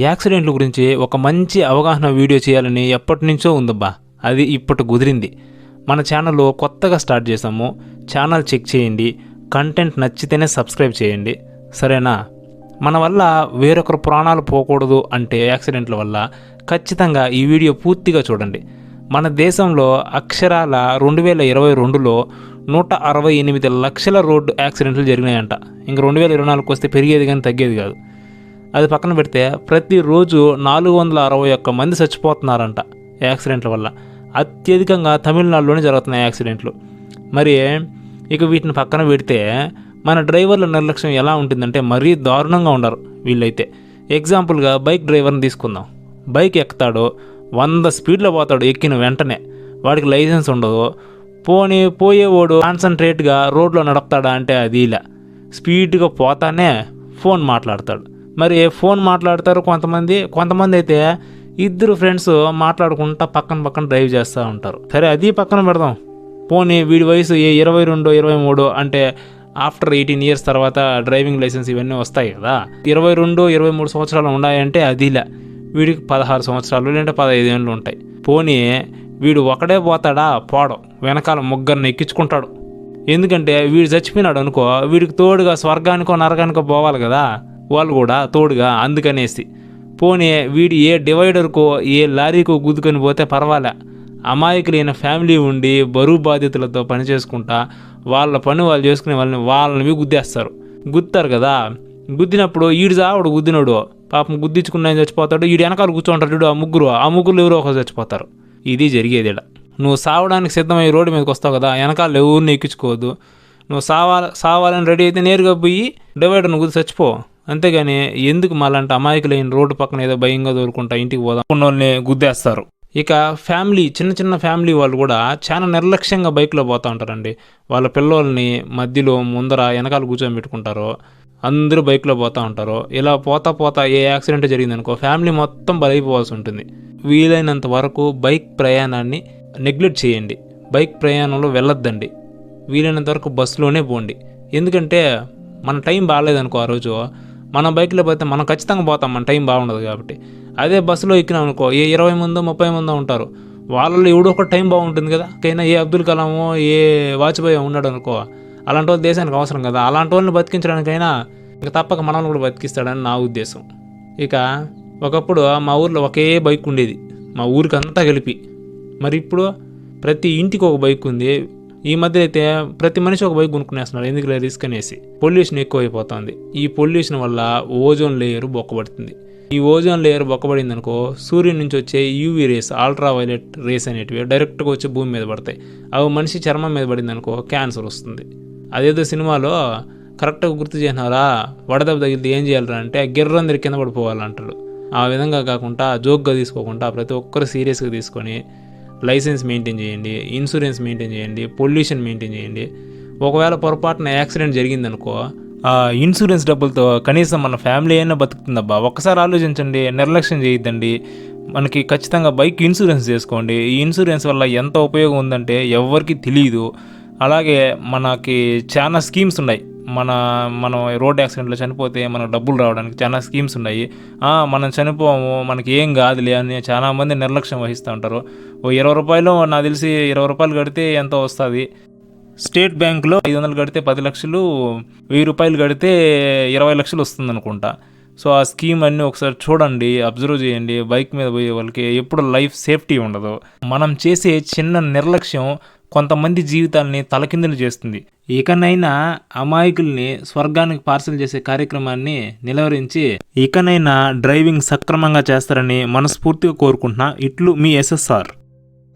యాక్సిడెంట్ల గురించి ఒక మంచి అవగాహన వీడియో చేయాలని ఎప్పటినుంచో ఉందబ్బా. అది ఇప్పటి కుదిరింది. మన ఛానల్లో కొత్తగా స్టార్ట్ చేసాము. ఛానల్ చెక్ చేయండి. కంటెంట్ నచ్చితేనే సబ్స్క్రైబ్ చేయండి, సరేనా? మన వల్ల వేరొకరు ప్రాణాలు పోకూడదు అంటే యాక్సిడెంట్ల వల్ల ఖచ్చితంగా ఈ వీడియో పూర్తిగా చూడండి. మన దేశంలో అక్షరాల 2022లో 168 లక్షల రోడ్డు యాక్సిడెంట్లు జరిగినాయంట. ఇంక 2024 వస్తే పెరిగేది కానీ తగ్గేది కాదు. అది పక్కన పెడితే ప్రతిరోజు 461 మంది చచ్చిపోతున్నారంట యాక్సిడెంట్ల వల్ల. అత్యధికంగా తమిళనాడులోనే జరుగుతున్నాయి యాక్సిడెంట్లు. మరి ఇక వీటిని పక్కన పెడితే మన డ్రైవర్ల నిర్లక్ష్యం ఎలా ఉంటుందంటే మరీ దారుణంగా ఉండరు వీళ్ళైతే. ఎగ్జాంపుల్గా బైక్ డ్రైవర్ని తీసుకుందాం. బైక్ ఎక్కుతాడు, 100 స్పీడ్లో పోతాడు. ఎక్కిన వెంటనే వాడికి లైసెన్స్ ఉండదు. పోయేవాడు కాన్సన్ట్రేట్గా రోడ్లో నడుపుతాడా అంటే అది ఇలా స్పీడ్గా పోతానే ఫోన్ మాట్లాడతాడు. మరి ఫోన్ మాట్లాడతారు కొంతమంది అయితే ఇద్దరు ఫ్రెండ్స్ మాట్లాడుకుంటా పక్కన డ్రైవ్ చేస్తూ ఉంటారు. సరే అది పక్కన పెడదాం. పోనీ వీడి వయసు 22, 23 అంటే ఆఫ్టర్ 18 ఇయర్స్ తర్వాత డ్రైవింగ్ లైసెన్స్ ఇవన్నీ వస్తాయి కదా. 22, 23 సంవత్సరాలు ఉన్నాయంటే అదిలా వీడికి 16 సంవత్సరాలు లేదంటే 15 ఏళ్ళు ఉంటాయి. పోనీ వీడు ఒకడే పోతాడా? పోవడం, వెనకాల ముగ్గురిని ఎక్కించుకుంటాడు. ఎందుకంటే వీడు చచ్చిపోయినాడు అనుకో, వీడికి తోడుగా స్వర్గానికో నరకానికో పోవాలి కదా వాళ్ళు కూడా తోడుగా. అందుకనేసి పోనీ వీడు ఏ డివైడర్కో ఏ లారీకో గుద్దుకొని పోతే పర్వాలే. అమాయకులైన ఫ్యామిలీ ఉండి బరువు బాధ్యతలతో పని చేసుకుంటా వాళ్ళ పని వాళ్ళు చేసుకునే వాళ్ళని గుద్దేస్తారు. గుద్దుతారు కదా. గుద్దినప్పుడు ఈడు చావడు, గుద్దినోడు పాపం గుద్దించుకున్న చచ్చిపోతాడు. ఈడు వెనకాల కూర్చోంటాడు చూడు, ఆ ముగ్గురు ఎవరో ఒకరు చచ్చిపోతారు. ఇది జరిగేది. నువ్వు సావడానికి సిద్ధమై రోడ్డు మీదకి వస్తావు కదా, వెనకాల ఎవరిని ఎక్కించుకోవద్దు. నువ్వు సావాలని రెడీ అయితే నేరుగా పోయి డివైడర్ను గుద్ది చచ్చిపో. అంతేగాని ఎందుకు మళ్ళంటే అమాయకులైన రోడ్డు పక్కన ఏదో భయంగా దొరుకుంటా ఇంటికి పోదాం వాళ్ళని గుద్దేస్తారు. ఇక ఫ్యామిలీ, చిన్న ఫ్యామిలీ వాళ్ళు కూడా చాలా నిర్లక్ష్యంగా బైక్లో పోతూ ఉంటారండి. వాళ్ళ పిల్లల్ని మధ్యలో ముందర వెనకాల కూర్చొని పెట్టుకుంటారు. అందరూ బైక్లో పోతూ ఉంటారు. ఇలా పోతా ఏ యాక్సిడెంట్ జరిగిందనుకో ఫ్యామిలీ మొత్తం బలైపోవాల్సి ఉంటుంది. వీలైనంత వరకు బైక్ ప్రయాణాన్ని నెగ్లెక్ట్ చేయండి. బైక్ ప్రయాణంలో వెళ్ళొద్దండి. వీలైనంత వరకు బస్సులోనే పోండి. ఎందుకంటే మన టైం బాగాలేదనుకో ఆ రోజు మనం బైక్లో పోతే మనం ఖచ్చితంగా పోతాం, మన టైం బాగుండదు కాబట్టి. అదే బస్సులో ఎక్కినాం అనుకో, ఏ 20 మందో 30 మందో ఉంటారు. వాళ్ళలో ఎవడో ఒక టైం బాగుంటుంది కదా. కైనా ఏ అబ్దుల్ కలామో ఏ వాజ్పేయి ఉన్నాడు అనుకో, అలాంటి వాళ్ళు దేశానికి అవసరం కదా. అలాంటి వాళ్ళని బతికించడానికైనా ఇంకా తప్పక మనల్ని కూడా బతికిస్తాడని నా ఉద్దేశం. ఇక ఒకప్పుడు మా ఊర్లో ఒకే బైక్ ఉండేది, మా ఊరికి అంతా కలిపి. మరి ఇప్పుడు ప్రతి ఇంటికి ఒక బైక్ ఉంది. ఈ మధ్య అయితే ప్రతి మనిషి ఒక బైక్ కొనుక్కునేస్తున్నారు. ఎందుకు రిస్క్ అనేసి. పొల్యూషన్ ఎక్కువైపోతుంది. ఈ పొల్యూషన్ వల్ల ఓజోన్ లేయర్ బొక్కబడుతుంది. ఈ ఓజోన్ లేయర్ బొక్కబడింది అనుకో, సూర్యుని నుంచి వచ్చే యూవీ రేస్, అల్ట్రావైలెట్ రేస్ అనేటివి డైరెక్ట్గా వచ్చి భూమి మీద పడతాయి. అవి మనిషి చర్మం మీద పడింది అనుకో క్యాన్సర్ వస్తుంది. అదేదో సినిమాలో కరెక్ట్గా గుర్తు చేసినారా, వడదెబ్బ తగిలితే ఏం చేయాలరా అంటే గిర్రందరి కింద పడిపోవాలంటాడు. ఆ విధంగా కాకుండా జోక్గా తీసుకోకుండా ప్రతి ఒక్కరు సీరియస్గా తీసుకొని లైసెన్స్ మెయింటైన్ చేయండి, ఇన్సూరెన్స్ మెయింటైన్ చేయండి, పొల్యూషన్ మెయింటైన్ చేయండి. ఒకవేళ పొరపాటున యాక్సిడెంట్ జరిగిందనుకో ఆ ఇన్సూరెన్స్ డబ్బులతో కనీసం మన ఫ్యామిలీ అయినా బతుకుతుందబ్బా. ఒక్కసారి ఆలోచించండి, నిర్లక్ష్యం చేయొద్దండి. మనకి ఖచ్చితంగా బైక్ ఇన్సూరెన్స్ చేసుకోండి. ఈ ఇన్సూరెన్స్ వల్ల ఎంత ఉపయోగం ఉందంటే ఎవరికి తెలియదు. అలాగే మనకి చాలా స్కీమ్స్ ఉన్నాయి. మనం రోడ్ యాక్సిడెంట్లో చనిపోతే మనకు డబ్బులు రావడానికి చాలా స్కీమ్స్ ఉన్నాయి. మనం చనిపోము, మనకి ఏం కాదులే అని చాలామంది నిర్లక్ష్యం వహిస్తూ ఉంటారు. ఓ 20 రూపాయలు, నాకు తెలిసి 20 రూపాయలు కడితే ఎంతో వస్తుంది. స్టేట్ బ్యాంకులో 500 కడితే 10 లక్షలు, 1000 రూపాయలు కడితే 20 లక్షలు వస్తుంది అనుకుంటా. సో ఆ స్కీమ్ అన్నీ ఒకసారి చూడండి, అబ్జర్వ్ చేయండి. బైక్ మీద పోయే వాళ్ళకి ఎప్పుడు లైఫ్ సేఫ్టీ ఉండదు. మనం చేసే చిన్న నిర్లక్ష్యం కొంతమంది జీవితాలని తలకిందులు చేస్తుంది. ఇకనైనా అమాయకుల్ని స్వర్గానికి పార్సల్ చేసే కార్యక్రమాన్ని నిలవరించి ఇకనైనా డ్రైవింగ్ సక్రమంగా చేస్తారని మనస్ఫూర్తిగా కోరుకుంటున్నా. ఇట్లు మీ SSR.